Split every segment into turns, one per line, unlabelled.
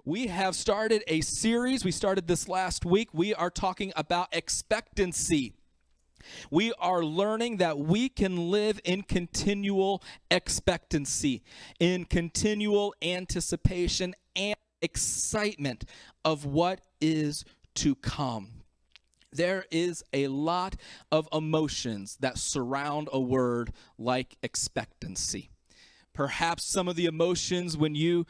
We have started a series. We started this last week. We are talking about expectancy. We are learning that we can live in continual expectancy, in continual anticipation and excitement of what is to come. There is a lot of emotions that surround a word like expectancy. Perhaps some of the emotions when you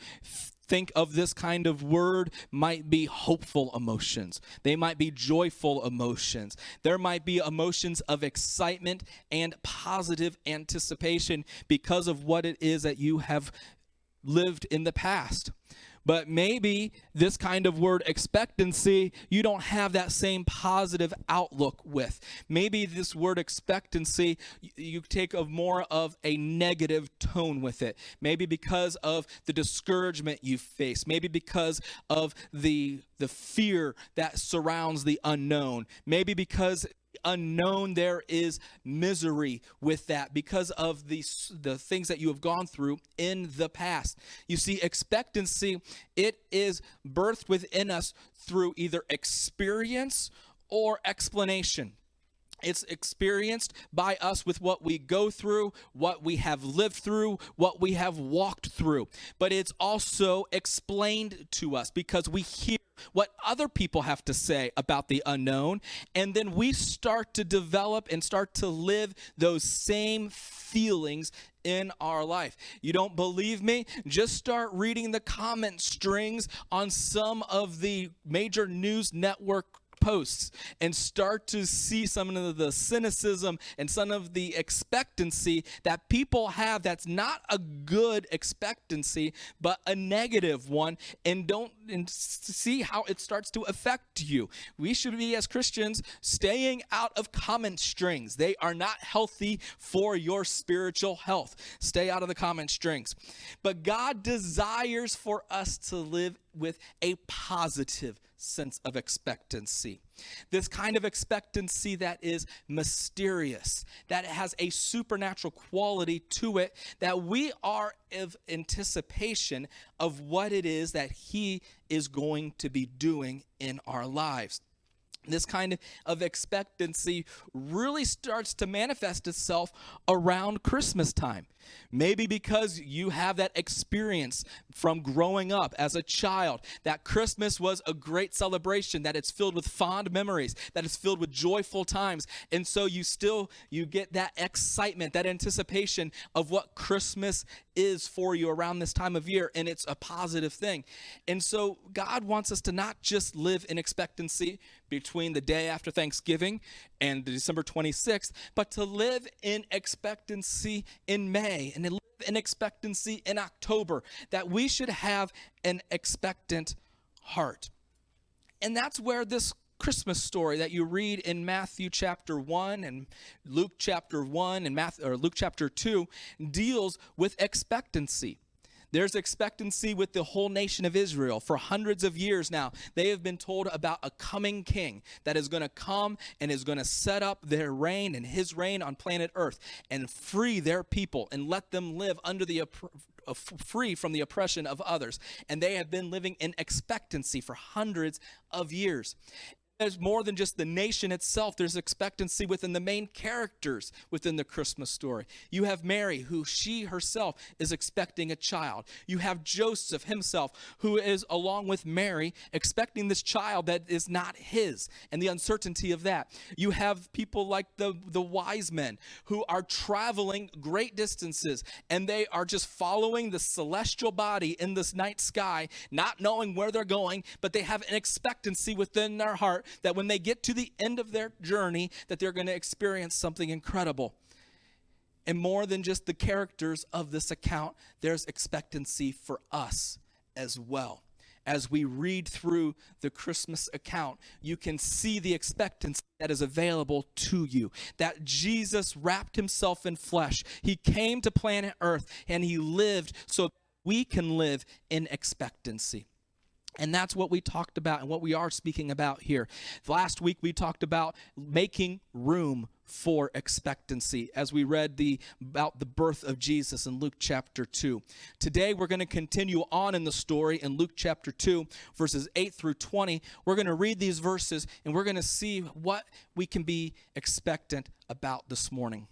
think of this kind of word might be hopeful emotions. They might be joyful emotions. There might be emotions of excitement and positive anticipation because of what it is that you have lived in the past. But maybe this kind of word expectancy, you don't have that same positive outlook with. Maybe this word expectancy, you take more of a negative tone with it. Maybe because of the discouragement you face. Maybe because of the fear that surrounds the unknown. Maybe because unknown, there is misery with that because of the things that you have gone through in the past. You see, expectancy, it is birthed within us through either experience or explanation. It's experienced by us with what we go through, what we have lived through, what we have walked through. But it's also explained to us because we hear what other people have to say about the unknown, and then we start to develop and start to live those same feelings in our life. You don't believe me? Just start reading the comment strings on some of the major news network posts and start to see some of the cynicism and some of the expectancy that people have that's not a good expectancy but a negative one, and see how it starts to affect you. We should be, as Christians, staying out of comment strings. They are not healthy for your spiritual health. Stay out of the comment strings. But God desires for us to live with a positive sense of expectancy. This kind of expectancy that is mysterious, that has a supernatural quality to it, that we are of anticipation of what it is that He is going to be doing in our lives. This kind of expectancy really starts to manifest itself around Christmas time. Maybe because you have that experience from growing up as a child, that Christmas was a great celebration, that it's filled with fond memories, that it's filled with joyful times. And so you get that excitement, that anticipation of what Christmas is for you around this time of year, and it's a positive thing. And so God wants us to not just live in expectancy between the day after Thanksgiving and December 26th, but to live in expectancy in May and to live in expectancy in October, that we should have an expectant heart. And that's where this Christmas story that you read in Matthew chapter 1 and Luke chapter 1 and Luke chapter 2 deals with expectancy. There's expectancy with the whole nation of Israel. For hundreds of years now, they have been told about a coming king that is going to come and is going to set up their reign and his reign on planet Earth and free their people and let them live under free from the oppression of others. And they have been living in expectancy for hundreds of years. There's more than just the nation itself. There's expectancy within the main characters within the Christmas story. You have Mary, who she herself is expecting a child. You have Joseph himself, who is, along with Mary, expecting this child that is not his, and the uncertainty of that. You have people like the wise men who are traveling great distances, and they are just following the celestial body in this night sky, not knowing where they're going, but they have an expectancy within their heart that when they get to the end of their journey, that they're going to experience something incredible. And more than just the characters of this account, there's expectancy for us as well. As we read through the Christmas account, you can see the expectancy that is available to you. That Jesus wrapped himself in flesh. He came to planet Earth and he lived so we can live in expectancy. And that's what we talked about and what we are speaking about here. Last week we talked about making room for expectancy as we read about the birth of Jesus in Luke chapter 2. Today we're going to continue on in the story in Luke chapter 2, verses 8 through 20. We're going to read these verses and we're going to see what we can be expectant about this morning.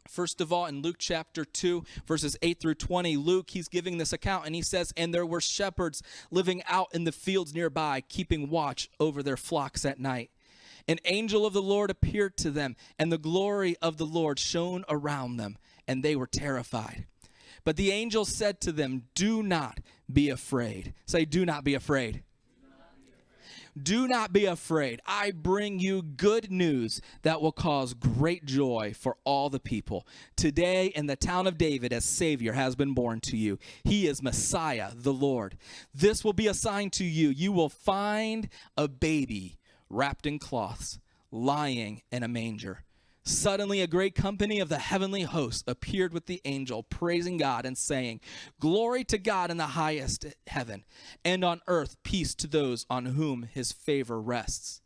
First of all, in Luke chapter 2, verses 8 through 20, Luke, he's giving this account, and he says, "And there were shepherds living out in the fields nearby, keeping watch over their flocks at night. An angel of the Lord appeared to them, and the glory of the Lord shone around them, and they were terrified. But the angel said to them, 'Do not be afraid.'" Say, "Do not be afraid." "Do not be afraid. I bring you good news that will cause great joy for all the people. Today in the town of David, a Savior has been born to you. He is Messiah, the Lord. This will be a sign to you. You will find a baby wrapped in cloths, lying in a manger." Suddenly a great company of the heavenly hosts appeared with the angel, praising God and saying, "Glory to God in the highest heaven, and on earth peace to those on whom his favor rests."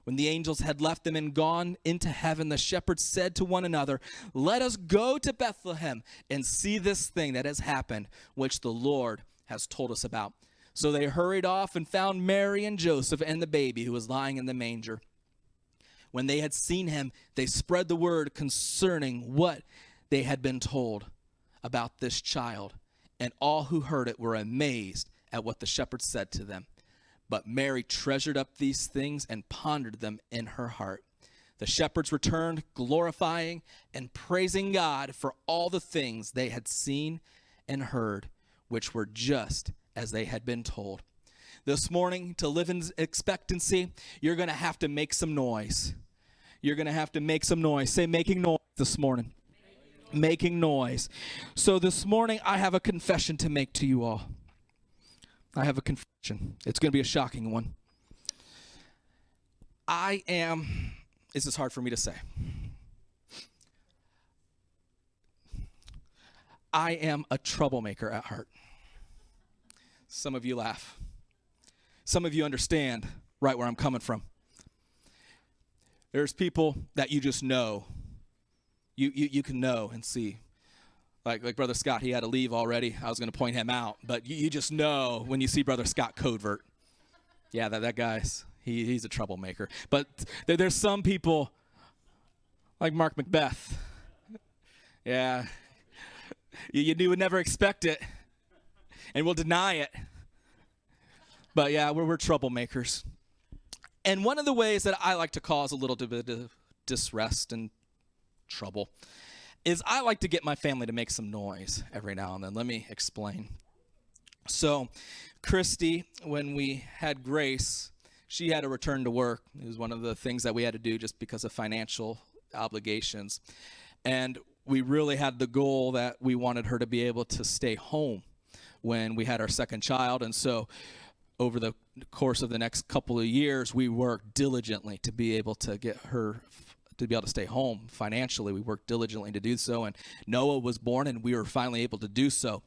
When the angels had left them and gone into heaven, the shepherds said to one another, "Let us go to Bethlehem and see this thing that has happened, which the Lord has told us about." So they hurried off and found Mary and Joseph and the baby who was lying in the manger. When they had seen him, they spread the word concerning what they had been told about this child. And all who heard it were amazed at what the shepherds said to them. But Mary treasured up these things and pondered them in her heart. The shepherds returned, glorifying and praising God for all the things they had seen and heard, which were just as they had been told. This morning, to live in expectancy, you're going to have to make some noise. You're going to have to make some noise. Say, making noise this morning. Making noise. So this morning, I have a confession to make to you all. I have a confession. It's going to be a shocking one. This is hard for me to say. I am a troublemaker at heart. Some of you laugh. Some of you understand right where I'm coming from. There's people that you just know. You can know and see. Like Brother Scott, he had to leave already. I was going to point him out. But you just know when you see Brother Scott Codevert. Yeah, that guy's, he's a troublemaker. But there's some people like Mark Macbeth. Yeah. You would never expect it. And we'll deny it. But yeah, we're troublemakers. And one of the ways that I like to cause a little bit of disrest and trouble is I like to get my family to make some noise every now and then. Let me explain. So Christy, when we had Grace, she had to return to work. It was one of the things that we had to do just because of financial obligations. And we really had the goal that we wanted her to be able to stay home when we had our second child. And so over the course of the next couple of years, we worked diligently to be able to get her to be able to stay home financially. We worked diligently to do so, and Noah was born, and we were finally able to do so.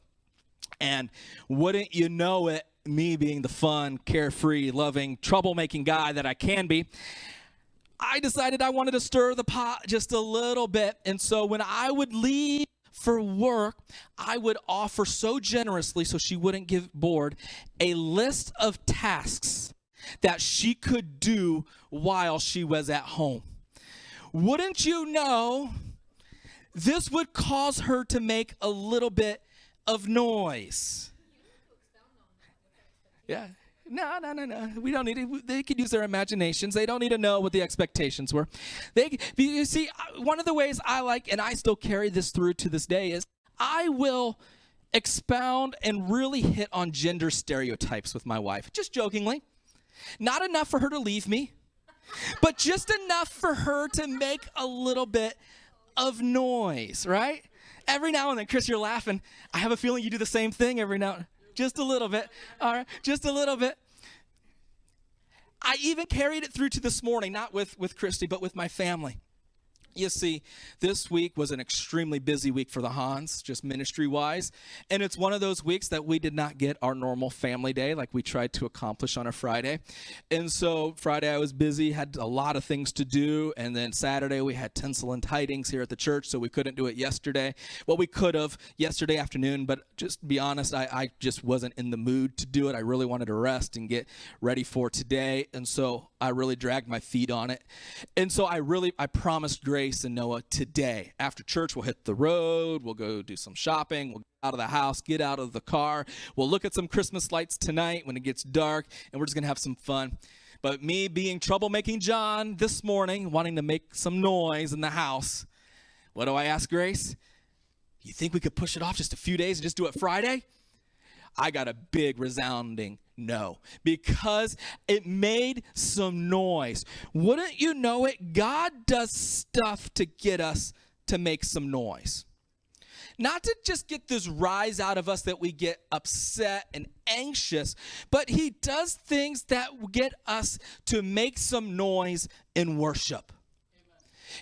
And wouldn't you know it, me being the fun, carefree, loving, troublemaking guy that I can be, I decided I wanted to stir the pot just a little bit. And so when I would leave for work, I would offer so generously, so she wouldn't get bored, a list of tasks that she could do while she was at home. Wouldn't you know, this would cause her to make a little bit of noise. Yeah. No. We don't need it. They could use their imaginations. They don't need to know what the expectations were. You see, one of the ways I like, and I still carry this through to this day, is I will expound and really hit on gender stereotypes with my wife, just jokingly. Not enough for her to leave me, but just enough for her to make a little bit of noise, right? Every now and then, Chris, you're laughing. I have a feeling you do the same thing every now and then. Just a little bit. All right, just a little bit. I even carried it through to this morning, not with Christy, but with my family. You see, this week was an extremely busy week for the Hans, just ministry-wise, and it's one of those weeks that we did not get our normal family day like we tried to accomplish on a Friday. And so Friday I was busy, had a lot of things to do, and then Saturday we had tinsel and tidings here at the church, so we couldn't do it yesterday. Well, we could have yesterday afternoon, but just to be honest, I just wasn't in the mood to do it. I really wanted to rest and get ready for today, and so I really dragged my feet on it. And so I promised Grace and Noah today. After church, we'll hit the road. We'll go do some shopping. We'll get out of the house, get out of the car. We'll look at some Christmas lights tonight when it gets dark, and we're just going to have some fun. But me being troublemaking John this morning, wanting to make some noise in the house, what do I ask Grace? You think we could push it off just a few days and just do it Friday? I got a big resounding no, because it made some noise. Wouldn't you know it? God does stuff to get us to make some noise. Not to just get this rise out of us that we get upset and anxious, but he does things that get us to make some noise in worship.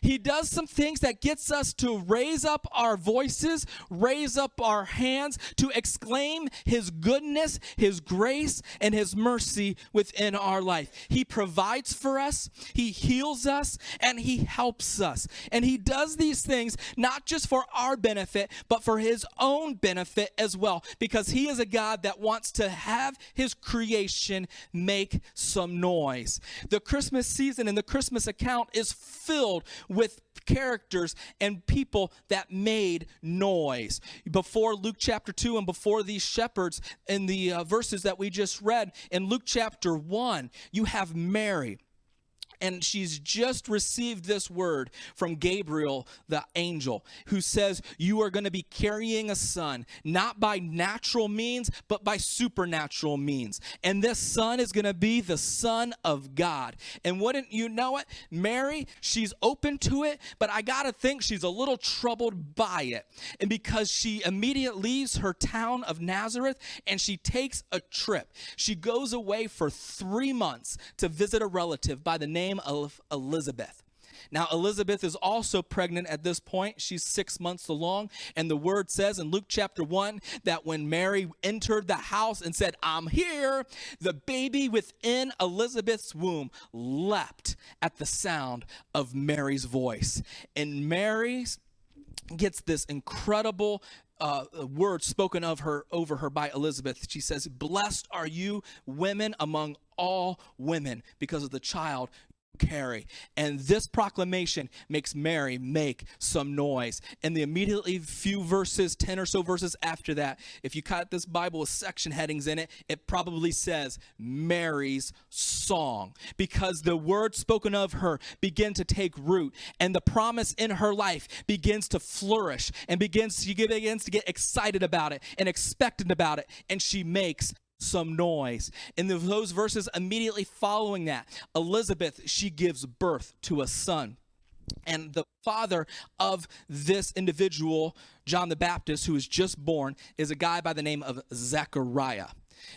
He does some things that gets us to raise up our voices, raise up our hands, to exclaim his goodness, his grace, and his mercy within our life. He provides for us, he heals us, and he helps us. And he does these things not just for our benefit, but for his own benefit as well, because he is a God that wants to have his creation make some noise. The Christmas season and the Christmas account is filled with characters and people that made noise. Before Luke chapter 2 and before these shepherds in the verses that we just read, in Luke chapter 1, you have Mary. And she's just received this word from Gabriel, the angel, who says, you are going to be carrying a son, not by natural means, but by supernatural means. And this son is going to be the Son of God. And wouldn't you know it, Mary, she's open to it, but I got to think she's a little troubled by it. And because she immediately leaves her town of Nazareth and she takes a trip. She goes away for 3 months to visit a relative by the name of Elizabeth. Now, Elizabeth is also pregnant at this point. She's 6 months along. And the word says in Luke chapter 1 that when Mary entered the house and said, I'm here, the baby within Elizabeth's womb leapt at the sound of Mary's voice. And Mary gets this incredible word spoken of her over her by Elizabeth. She says, blessed are you women among all women, because of the child carry. And this proclamation makes Mary make some noise. And the immediately few verses, 10 or so verses after that, if you cut this Bible with section headings in it, it probably says Mary's song, because the word spoken of her begin to take root, and the promise in her life begins to flourish, and begins to get excited about it and expectant about it, and she makes some noise. In those verses immediately following that, Elizabeth, she gives birth to a son. And the father of this individual, John the Baptist, who is just born, is a guy by the name of Zechariah.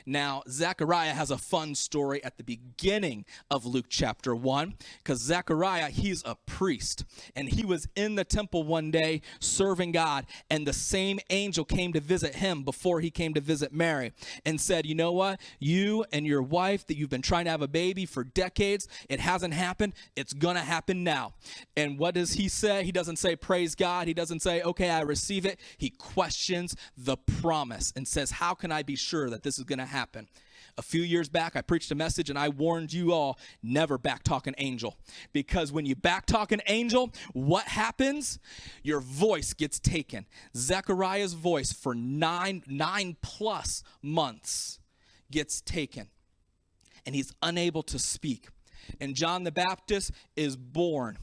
Now, Zechariah has a fun story at the beginning of Luke chapter 1, because Zechariah, he's a priest, and he was in the temple one day serving God, and the same angel came to visit him before he came to visit Mary, and said, you know what, you and your wife that you've been trying to have a baby for decades, it hasn't happened, it's gonna happen now. And what does he say? He doesn't say praise God, he doesn't say okay, I receive it. He questions the promise and says, how can I be sure that this is going to happen? A few years back, I preached a message and I warned you all, never backtalk an angel. Because when you backtalk an angel, what happens? Your voice gets taken. Zechariah's voice for nine plus months gets taken. And he's unable to speak. And John the Baptist is born.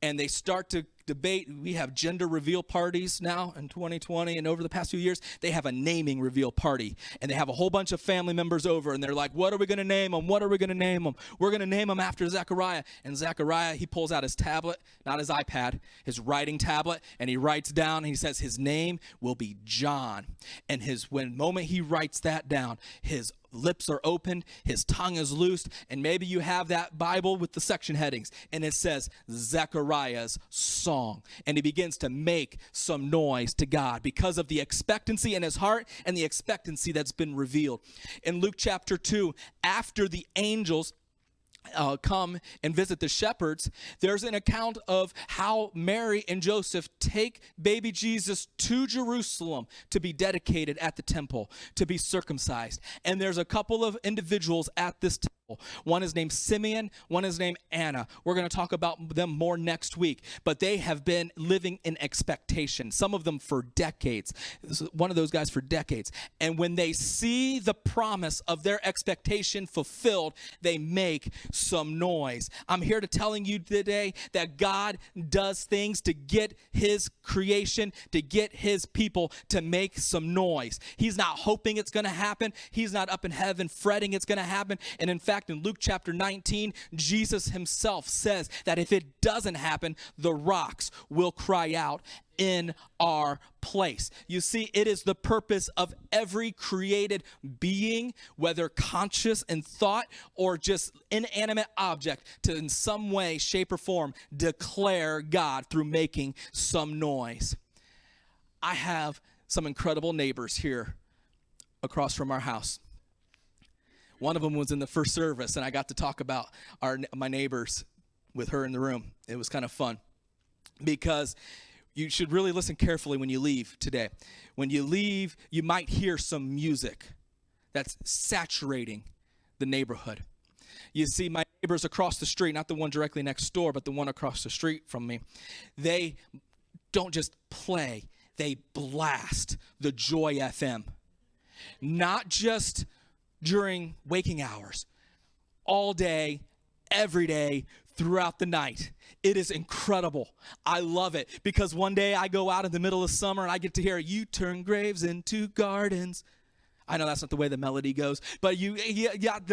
And they start to debate. We have gender reveal parties now in 2020, and over the past few years, they have a naming reveal party. And they have a whole bunch of family members over, and they're like, what are we going to name him? What are we going to name him? We're going to name him after Zechariah. And Zechariah, he pulls out his tablet, not his iPad, his writing tablet, and he writes down, and he says his name will be John. And when moment he writes that down, his lips are opened, his tongue is loosed, and maybe you have that Bible with the section headings, and it says Zechariah's song. And he begins to make some noise to God because of the expectancy in his heart and the expectancy that's been revealed. In Luke chapter 2, after the angels come and visit the shepherds, there's an account of how Mary and Joseph take baby Jesus to Jerusalem to be dedicated at the temple, to be circumcised. And there's a couple of individuals at this temple. One is named Simeon, one is named Anna. We're going to talk about them more next week, but they have been living in expectation, some of them for decades. One of those guys for decades. And when they see the promise of their expectation fulfilled, they make some noise. I'm here to telling you today that God does things to get his creation, to get his people to make some noise. He's not hoping it's going to happen. He's not up in heaven fretting it's going to happen. And in fact, in Luke chapter 19, Jesus himself says that if it doesn't happen, the rocks will cry out in our place. You see, it is the purpose of every created being, whether conscious in thought or just inanimate object, to in some way, shape, or form declare God through making some noise. I have some incredible neighbors here across from our house. One of them was in the first service, and I got to talk about my neighbors with her in the room. It was kind of fun because you should really listen carefully when you leave today. When you leave, you might hear some music that's saturating the neighborhood. You see, my neighbors across the street, not the one directly next door, but the one across the street from me, they don't just play, they blast the Joy FM. Not just during waking hours, all day, every day, throughout the night. It is incredible. I love it because one day I go out in the middle of summer and I get to hear, you turn graves into gardens. I know that's not the way the melody goes, but you got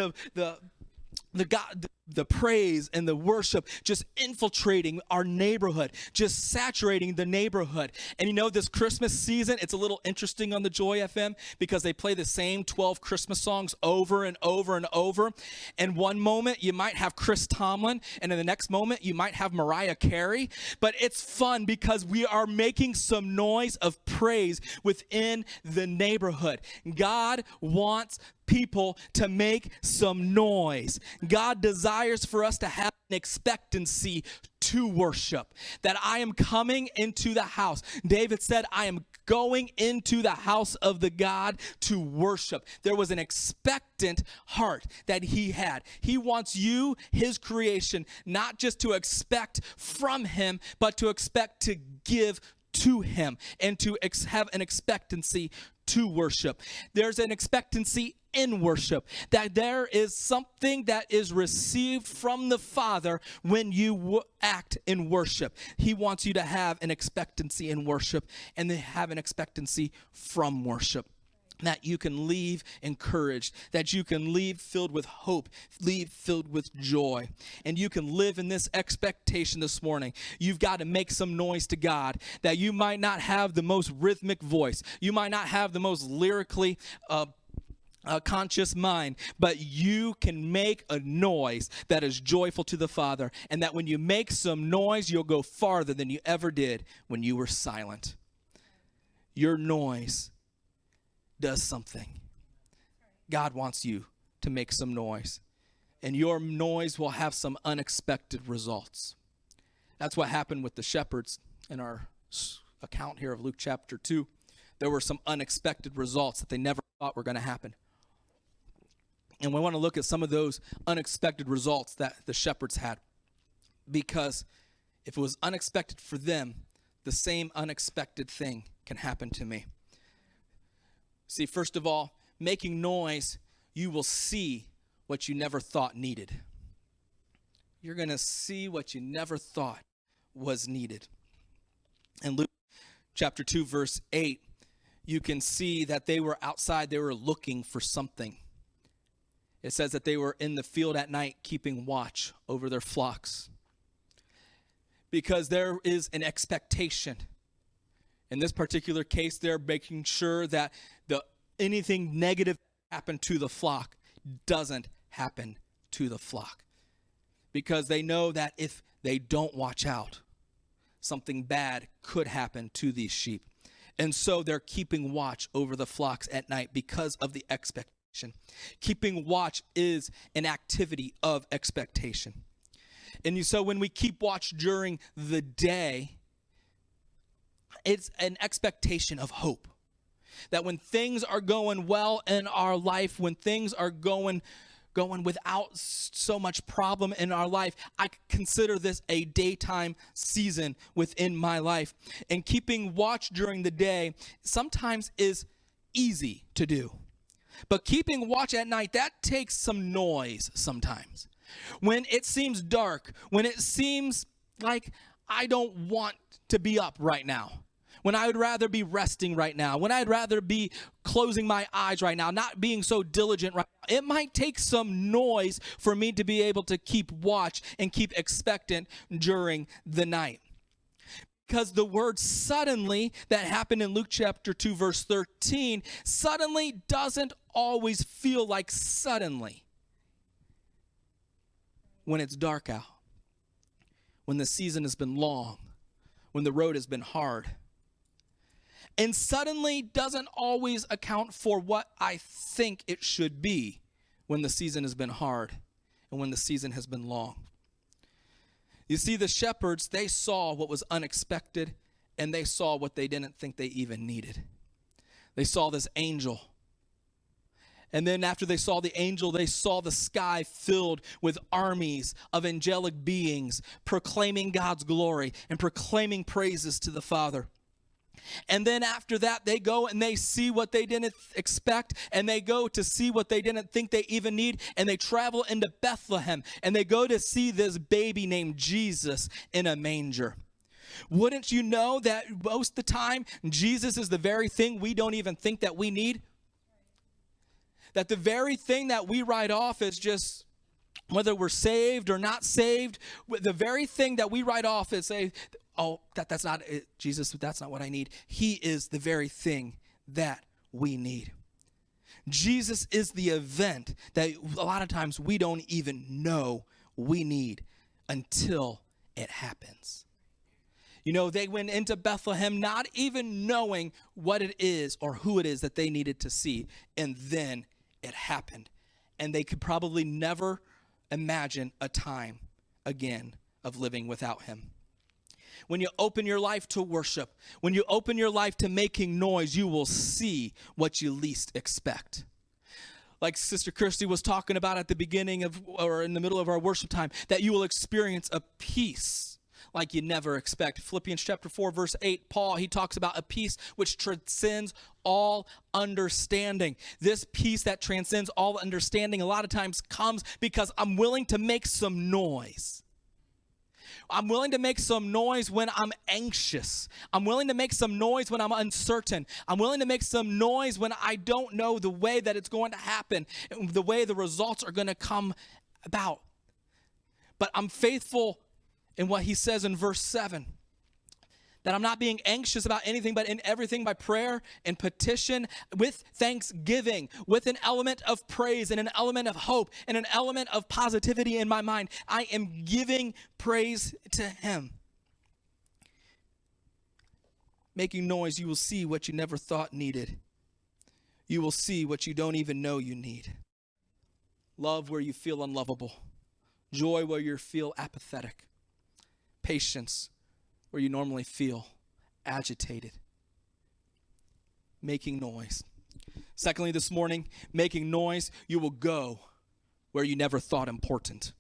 the praise and the worship just infiltrating our neighborhood, just saturating the neighborhood. And you know, this Christmas season, it's a little interesting on the Joy FM because they play the same 12 Christmas songs over and over and over. And one moment you might have Chris Tomlin, and in the next moment you might have Mariah Carey. But it's fun because we are making some noise of praise within the neighborhood. God wants people to make some noise. God desires for us to have an expectancy to worship. That I am coming into the house. David said, I am going into the house of the God to worship. There was an expectant heart that he had. He wants you, his creation, not just to expect from him, but to expect to give to him and to have an expectancy to worship. There's an expectancy in worship, that there is something that is received from the Father when you act in worship. He wants you to have an expectancy in worship and to have an expectancy from worship. That you can leave encouraged, that you can leave filled with hope, leave filled with joy, and you can live in this expectation this morning. You've got to make some noise to God, that you might not have the most rhythmic voice, you might not have the most lyrically conscious mind, but you can make a noise that is joyful to the Father, and that when you make some noise, you'll go farther than you ever did when you were silent. Your noise does something. God wants you to make some noise, and your noise will have some unexpected results. That's what happened with the shepherds in our account here of Luke chapter 2. There were some unexpected results that they never thought were going to happen. And we want to look at some of those unexpected results that the shepherds had, because if it was unexpected for them, the same unexpected thing can happen to me. See, first of all, making noise, you will see what you never thought needed. You're going to see what you never thought was needed. In Luke chapter 2, verse 8, you can see that they were outside. They were looking for something. It says that they were in the field at night keeping watch over their flocks. Because there is an expectation. In this particular case, they're making sure that anything negative happen to the flock doesn't happen to the flock. Because they know that if they don't watch out, something bad could happen to these sheep. And so they're keeping watch over the flocks at night because of the expectation. Keeping watch is an activity of expectation. And so when we keep watch during the day, it's an expectation of hope. That when things are going well in our life, when things are going without so much problem in our life, I consider this a daytime season within my life. And keeping watch during the day sometimes is easy to do. But keeping watch at night, that takes some noise sometimes. When it seems dark, when it seems like I don't want to be up right now, when I would rather be resting right now, when I'd rather be closing my eyes right now, not being so diligent right now, it might take some noise for me to be able to keep watch and keep expectant during the night. Because the word suddenly that happened in Luke chapter 2, verse 13, suddenly doesn't always feel like suddenly. When it's dark out, when the season has been long, when the road has been hard. And suddenly doesn't always account for what I think it should be when the season has been hard and when the season has been long. You see, the shepherds, they saw what was unexpected, and they saw what they didn't think they even needed. They saw this angel. And then after they saw the angel, they saw the sky filled with armies of angelic beings proclaiming God's glory and proclaiming praises to the Father. And then after that, they go and they see what they didn't expect, and they go to see what they didn't think they even need, and they travel into Bethlehem, and they go to see this baby named Jesus in a manger. Wouldn't you know that most of the time, Jesus is the very thing we don't even think that we need? That the very thing that we write off as just whether we're saved or not saved, the very thing that we write off as say, oh, that's not it, Jesus, that's not what I need. He is the very thing that we need. Jesus is the event that a lot of times we don't even know we need until it happens. You know, they went into Bethlehem not even knowing what it is or who it is that they needed to see, and then it happened. And they could probably never imagine a time again of living without him. When you open your life to worship, when you open your life to making noise, you will see what you least expect. Like Sister Kirsty was talking about at the beginning of, or in the middle of our worship time, that you will experience a peace like you never expect. Philippians chapter 4, verse 8, Paul, he talks about a peace which transcends all understanding. This peace that transcends all understanding a lot of times comes because I'm willing to make some noise. I'm willing to make some noise when I'm anxious. I'm willing to make some noise when I'm uncertain. I'm willing to make some noise when I don't know the way that it's going to happen, the way the results are going to come about. But I'm faithful in what he says in verse 7, that I'm not being anxious about anything, but in everything by prayer and petition with thanksgiving, with an element of praise and an element of hope and an element of positivity in my mind. I am giving praise to him. Making noise, you will see what you never thought needed. You will see what you don't even know you need. Love where you feel unlovable. Joy where you feel apathetic. Patience where you normally feel agitated. Making noise. Secondly, this morning, making noise, you will go where you never thought important.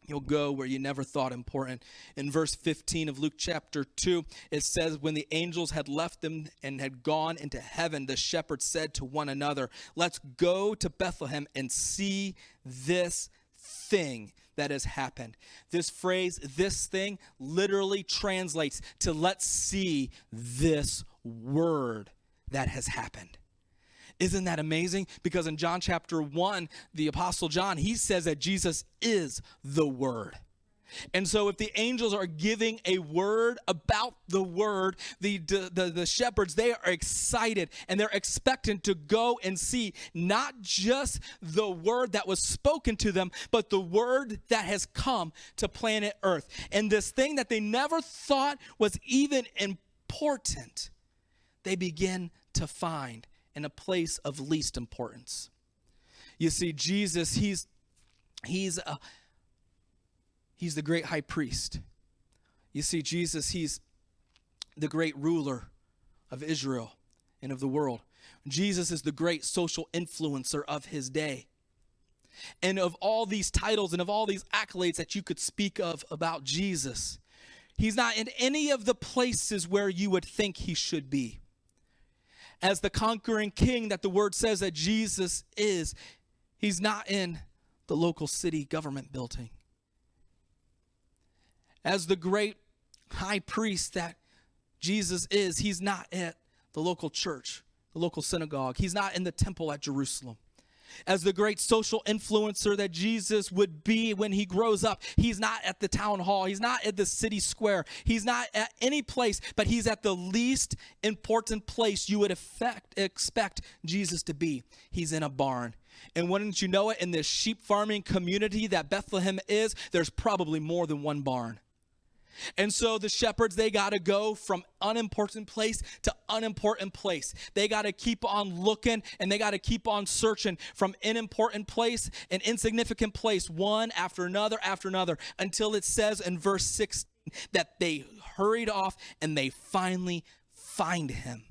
You'll go where you never thought important. In verse 15 of Luke chapter 2, it says, when the angels had left them and had gone into heaven, the shepherds said to one another, let's go to Bethlehem and see this thing that has happened. This phrase, this thing, literally translates to let's see this word that has happened. Isn't that amazing? Because in John chapter 1, the Apostle John, he says that Jesus is the Word. And so if the angels are giving a word about the word, the shepherds, they are excited and they're expectant to go and see not just the word that was spoken to them, but the word that has come to planet Earth. And this thing that they never thought was even important, they begin to find in a place of least importance. You see, Jesus, he's the great high priest. You see, Jesus, he's the great ruler of Israel and of the world. Jesus is the great social influencer of his day. And of all these titles and of all these accolades that you could speak of about Jesus, he's not in any of the places where you would think he should be. As the conquering king that the word says that Jesus is, he's not in the local city government building. As the great high priest that Jesus is, he's not at the local church, the local synagogue. He's not in the temple at Jerusalem. As the great social influencer that Jesus would be when he grows up, he's not at the town hall. He's not at the city square. He's not at any place, but he's at the least important place you would expect Jesus to be. He's in a barn. And wouldn't you know it, in this sheep farming community that Bethlehem is, there's probably more than one barn. And so the shepherds, they got to go from unimportant place to unimportant place. They got to keep on looking and they got to keep on searching from unimportant place and insignificant place, one after another, until it says in verse 16 that they hurried off and they finally find him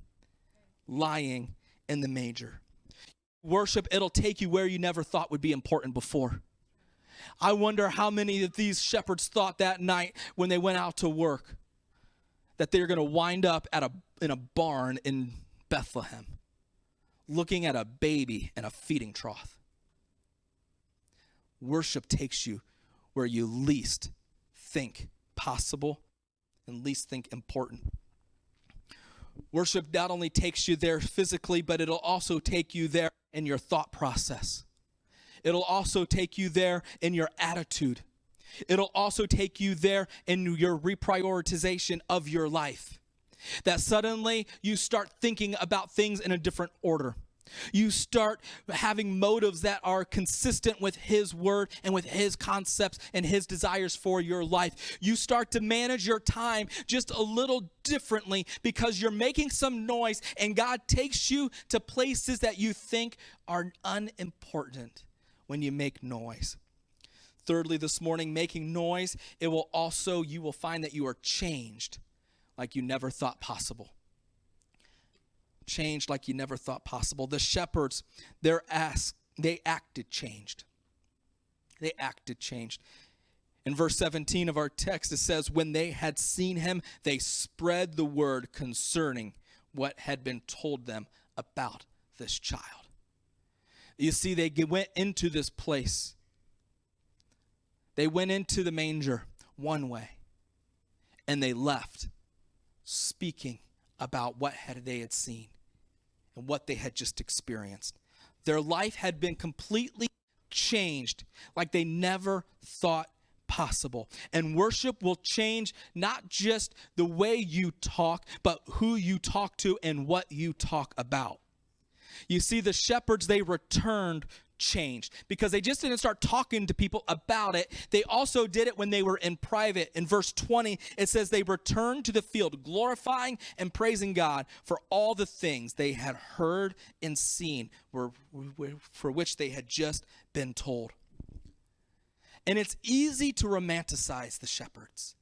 lying in the manger. Worship, it'll take you where you never thought would be important before. I wonder how many of these shepherds thought that night when they went out to work that they're going to wind up in a barn in Bethlehem, looking at a baby in a feeding trough. Worship takes you where you least think possible and least think important. Worship not only takes you there physically, but it'll also take you there in your thought process. It'll also take you there in your attitude. It'll also take you there in your reprioritization of your life. That suddenly you start thinking about things in a different order. You start having motives that are consistent with his word and with his concepts and his desires for your life. You start to manage your time just a little differently because you're making some noise, and God takes you to places that you think are unimportant when you make noise. Thirdly, this morning, making noise, you will find that you are changed like you never thought possible. Changed like you never thought possible. The shepherds, they acted changed. They acted changed. In verse 17 of our text, it says, when they had seen him, they spread the word concerning what had been told them about this child. You see, they went into this place. They went into the manger one way, and they left speaking about what they had seen and what they had just experienced. Their life had been completely changed like they never thought possible. And worship will change not just the way you talk, but who you talk to and what you talk about. You see, the shepherds, they returned changed because they just didn't start talking to people about it. They also did it when they were in private. In verse 20, it says they returned to the field, glorifying and praising God for all the things they had heard and seen for which they had just been told. And it's easy to romanticize the shepherds.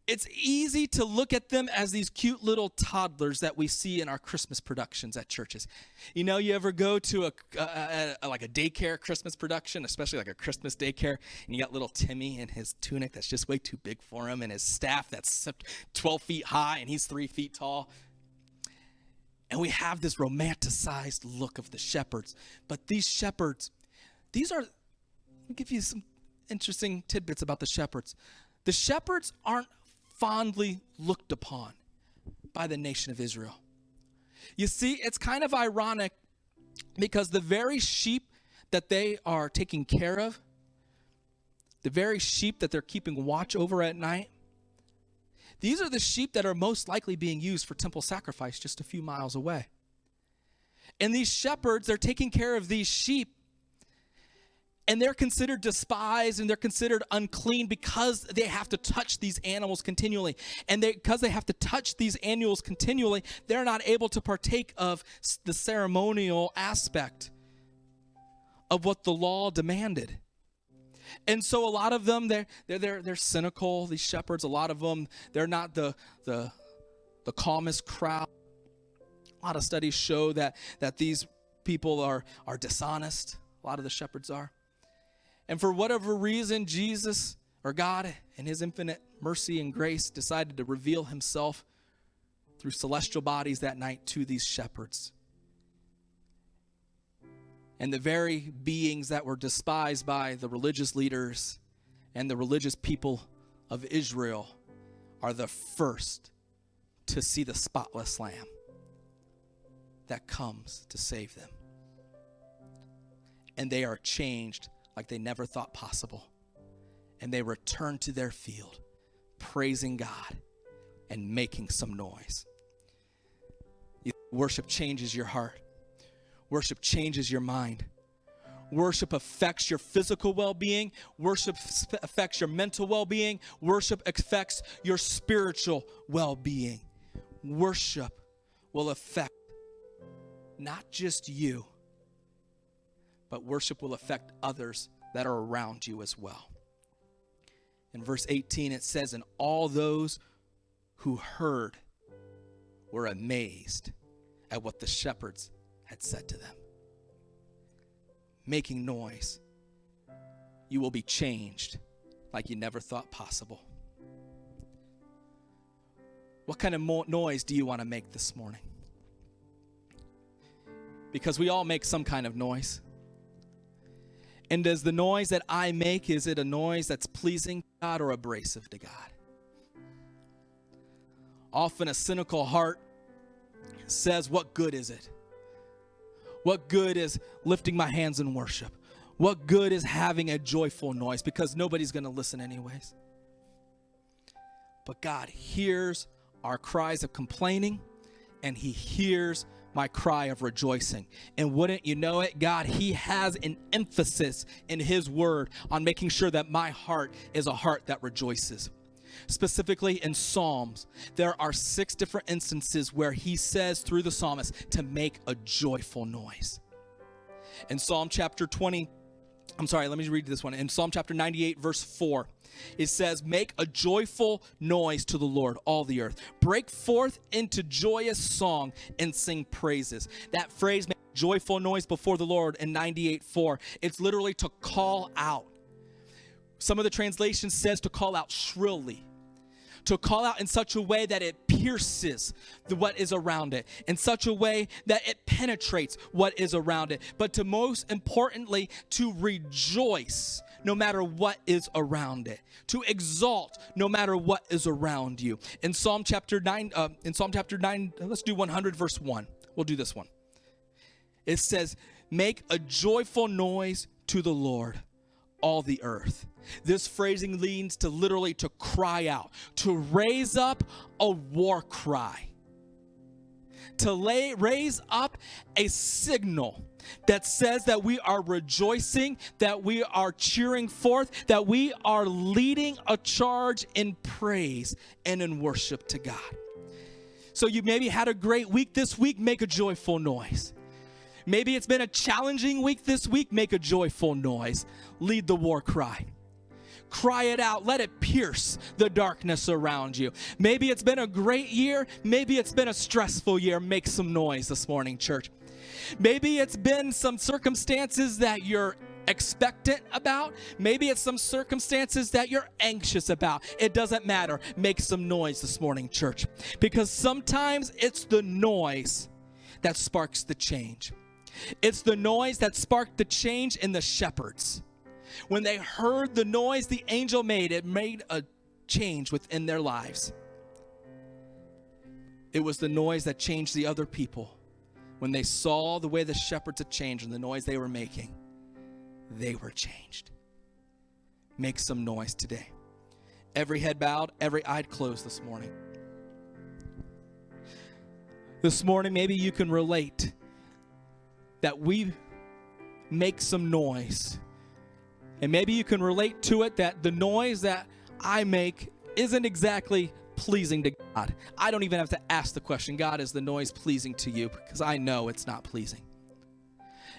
It's easy to look at them as these cute little toddlers that we see in our Christmas productions at churches. You know, you ever go to like a daycare Christmas production, especially like a Christmas daycare, and you got little Timmy in his tunic that's just way too big for him, and his staff that's 12 feet high, and he's 3 feet tall. And we have this romanticized look of the shepherds. But these shepherds, these are I'll give you some interesting tidbits about the shepherds. The shepherds aren't fondly looked upon by the nation of Israel. You see, it's kind of ironic because the very sheep that they are taking care of, the very sheep that they're keeping watch over at night, these are the sheep that are most likely being used for temple sacrifice just a few miles away. And these shepherds, they're taking care of these sheep, and they're considered despised and they're considered unclean because they have to touch these animals continually. And because they have to touch these animals continually, they're not able to partake of the ceremonial aspect of what the law demanded. And so a lot of them, they're cynical, these shepherds. A lot of them, they're not the calmest crowd. A lot of studies show that these people are dishonest. A lot of the shepherds are. And for whatever reason, Jesus, or God, in his infinite mercy and grace, decided to reveal himself through celestial bodies that night to these shepherds. And the very beings that were despised by the religious leaders and the religious people of Israel are the first to see the spotless Lamb that comes to save them. And they are changed like they never thought possible. And they return to their field, praising God and making some noise. Worship changes your heart. Worship changes your mind. Worship affects your physical well-being. Worship affects your mental well-being. Worship affects your spiritual well-being. Worship will affect not just you, but worship will affect others that are around you as well. In verse 18, it says, and all those who heard were amazed at what the shepherds had said to them. Making noise, you will be changed like you never thought possible. What kind of noise do you want to make this morning? Because we all make some kind of noise. And does the noise that I make, is it a noise that's pleasing to God or abrasive to God? Often a cynical heart says, what good is it? What good is lifting my hands in worship? What good is having a joyful noise? Because nobody's going to listen anyways. But God hears our cries of complaining, and he hears my cry of rejoicing. And wouldn't you know it, God, he has an emphasis in his word on making sure that my heart is a heart that rejoices. Specifically in Psalms, there are 6 different instances where he says through the psalmist to make a joyful noise. In Psalm chapter 20, let me read this one. In Psalm chapter 98, verse 4, it says, make a joyful noise to the Lord, all the earth. Break forth into joyous song and sing praises. That phrase, make a joyful noise before the Lord, in 98:4, it's literally to call out. Some of the translation says to call out shrilly. To call out in such a way that it pierces what is around it, in such a way that it penetrates what is around it, but to most importantly, to rejoice no matter what is around it, to exalt no matter what is around you. In Psalm chapter 9, let's do 100 verse 1. We'll do this one. It says, make a joyful noise to the Lord, all the earth. This phrasing leads to literally to cry out, to raise up a war cry, to raise up a signal that says that we are rejoicing, that we are cheering forth, that we are leading a charge in praise and in worship to God. So you maybe had a great week this week, make a joyful noise. Maybe it's been a challenging week this week, make a joyful noise. Lead the war cry. Cry it out. Let it pierce the darkness around you. Maybe it's been a great year. Maybe it's been a stressful year. Make some noise this morning, church. Maybe it's been some circumstances that you're expectant about. Maybe it's some circumstances that you're anxious about. It doesn't matter. Make some noise this morning, church. Because sometimes it's the noise that sparks the change. It's the noise that sparked the change in the shepherds. When they heard the noise the angel made, it made a change within their lives. It was the noise that changed the other people. When they saw the way the shepherds had changed and the noise they were making, they were changed. Make some noise today. Every head bowed, every eye closed this morning. This morning, maybe you can relate that we make some noise. And maybe you can relate to it that the noise that I make isn't exactly pleasing to God. I don't even have to ask the question, God, is the noise pleasing to you? Because I know it's not pleasing.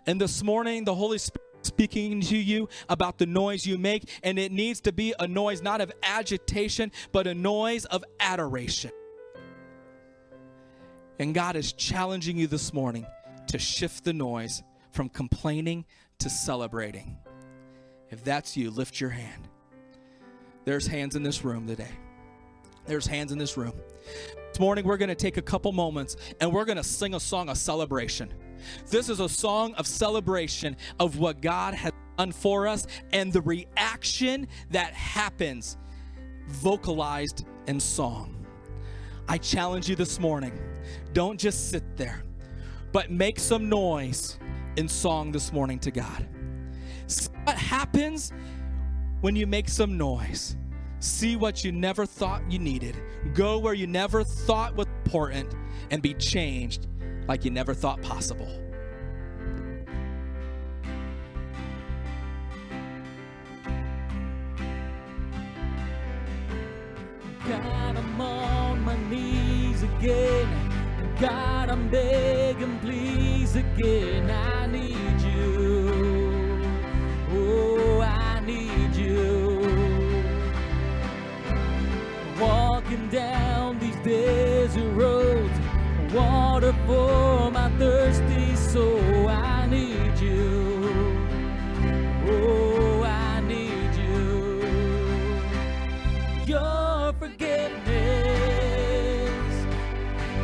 And this morning, the Holy Spirit is speaking to you about the noise you make, and it needs to be a noise not of agitation, but a noise of adoration. And God is challenging you this morning to shift the noise from complaining to celebrating. If that's you, lift your hand. There's hands in this room today. There's hands in this room. This morning, we're going to take a couple moments and we're going to sing a song of celebration. This is a song of celebration of what God has done for us and the reaction that happens vocalized in song. I challenge you this morning, don't just sit there, but make some noise in song this morning to God. See what happens when you make some noise. See what you never thought you needed. Go where you never thought was important and be changed like you never thought possible.
God, I'm on my knees again. God, I'm begging, please again. I need you. Oh, I need you. Walking down these desert roads, water for my thirsty soul. I need you. Oh, I need you. Your forgiveness,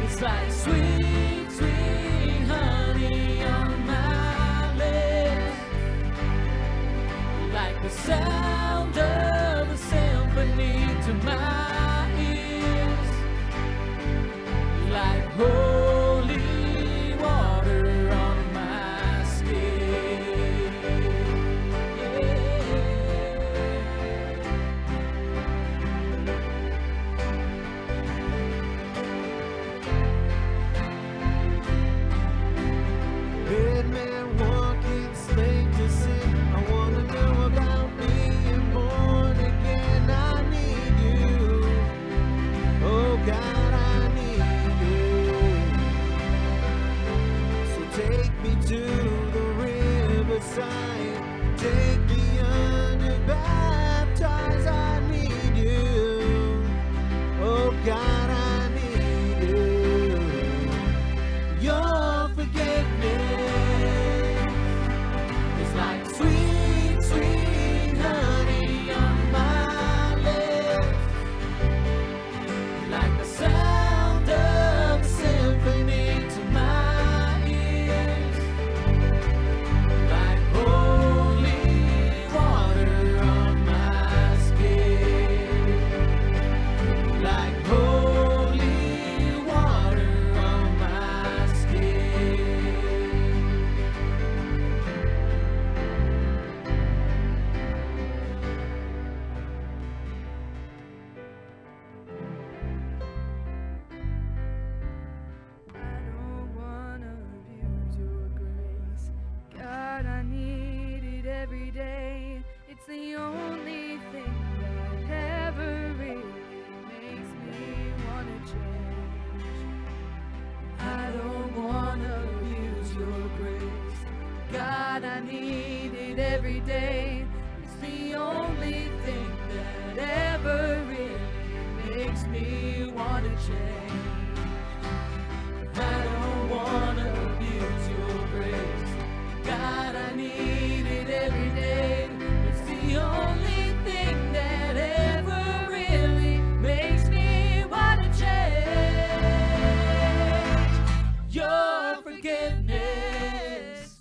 it's like sweet, sweet honey on my lips, like the sound of a symphony to my ears, like holy water on my skin.
Dead man walking, slave to sin. I wanna know about being born again. I need you. Oh God, I need you. So take me to the riverside. Take me under, baptize. I need you. Oh God, I need you. Your forgiveness is like sweet, sweet honey on my lips, like the sound of a symphony to my ears, like holy water on my skin, like holy water on my skin.
I don't wanna abuse your grace. God, I need it every day. It's the only thing that ever really makes me wanna change. I don't wanna abuse your grace. God, I need it every day. It's the only thing that ever really makes me wanna change. I don't wanna abuse your grace. God, I need it every day. It's the only thing that ever really makes me wanna change. Your forgiveness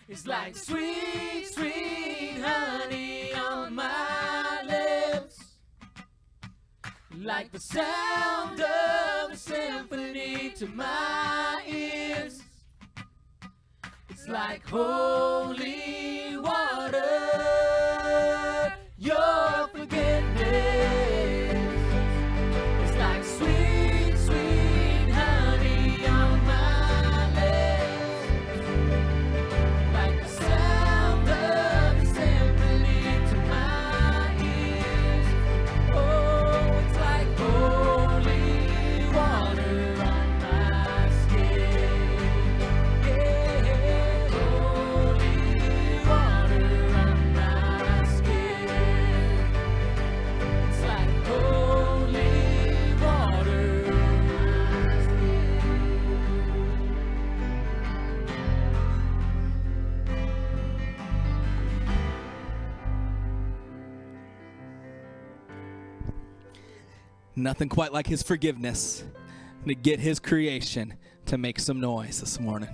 is like sweet, sweet
honey on my lips, like the sound of a symphony to my ears. It's like holy water, your forgiveness. It's like sweet, sweet honey on my lips, like the sound of a symphony to my ears. Oh, it's like holy water on my skin. Yeah, holy water on my skin. It's like holy water on my skin.
Nothing quite like his forgiveness to get his creation to make some noise this morning.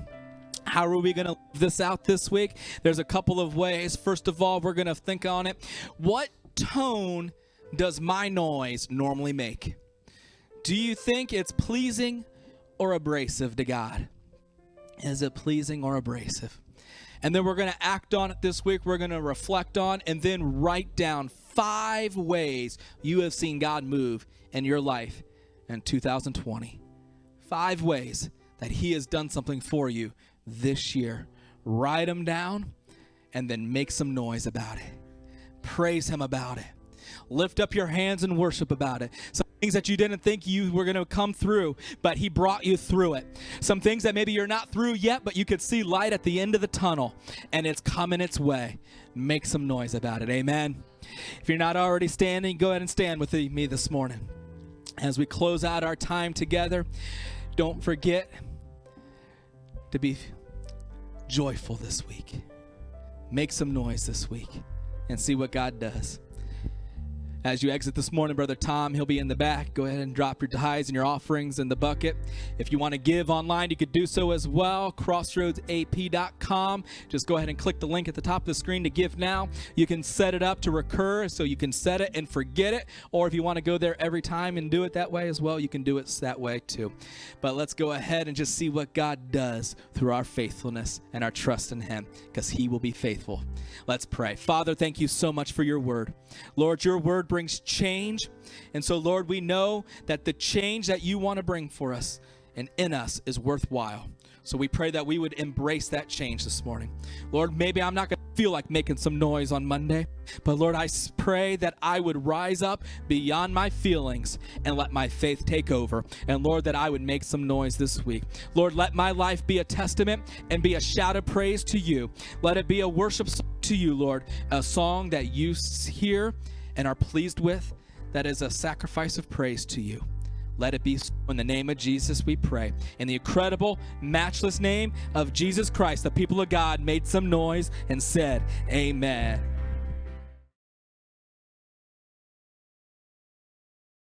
How are we going to live this out this week? There's a couple of ways. First of all, we're going to think on it. What tone does my noise normally make? Do you think it's pleasing or abrasive to God? Is it pleasing or abrasive? And then we're going to act on it this week. We're going to reflect on and then write down 5 ways you have seen God move in your life in 2020. 5 ways that he has done something for you this year. Write them down and then make some noise about it. Praise him about it. Lift up your hands and worship about it. Some things that you didn't think you were going to come through, but he brought you through it. Some things that maybe you're not through yet, but you could see light at the end of the tunnel, and it's coming its way. Make some noise about it. Amen. If you're not already standing, go ahead and stand with me this morning. As we close out our time together, don't forget to be joyful this week. Make some noise this week and see what God does. As you exit this morning, Brother Tom, he'll be in the back. Go ahead and drop your tithes and your offerings in the bucket. If you want to give online, you could do so as well. crossroadsap.com. Just go ahead and click the link at the top of the screen to give now. You can set it up to recur, so you can set it and forget it. Or if you want to go there every time and do it that way as well, you can do it that way too. But let's go ahead and just see what God does through our faithfulness and our trust in him, because he will be faithful. Let's pray. Father, thank you so much for your word. Lord, your word brings change. And so, Lord, we know that the change that you want to bring for us and in us is worthwhile. So we pray that we would embrace that change this morning. Lord, maybe I'm not going to feel like making some noise on Monday, but Lord, I pray that I would rise up beyond my feelings and let my faith take over. And Lord, that I would make some noise this week. Lord, let my life be a testament and be a shout of praise to you. Let it be a worship song to you, Lord, a song that you hear and are pleased with, that is a sacrifice of praise to you. Let it be so. In the name of Jesus we pray. In the incredible, matchless name of Jesus Christ, the people of God made some noise and said, amen.